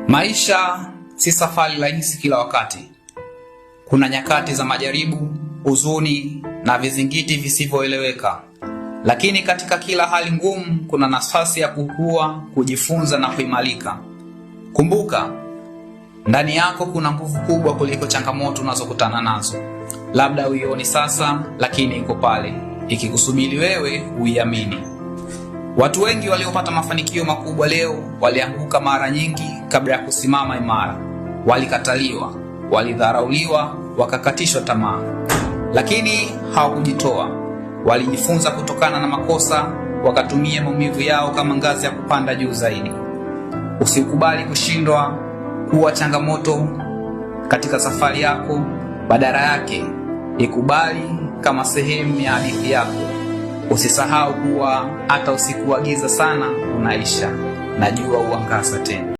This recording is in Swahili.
Maisha si safari rahisi kila wakati. Kuna nyakati za majaribu, huzuni na vizingiti visivyoeleweka. Lakini katika kila hali ngumu kuna nafasi ya kukua, kujifunza na kuimarika. Kumbuka, ndani yako kuna nguvu kubwa kuliko changamoto unazokutana nazo. Labda uioni sasa, lakini iko pale, ikikusubiri wewe uiamini. Watu wengi waliopata mafanikio makubwa leo walianguka mara nyingi kabla ya kusimama imara. Walikataliwa, walidharauliwa, wakakatishwa tamaa. Lakini hawakujitoa. Walijifunza kutokana na makosa, wakatumia maumivu yao kama ngazi ya kupanda juu zaidi. Usikubali kushindwa kuwa changamoto katika safari yako, badala yake ikubali kama sehemu ya hadithi yako. Usisahau kuwa hata usiku wa giza sana unaisha na jua huangaza tena.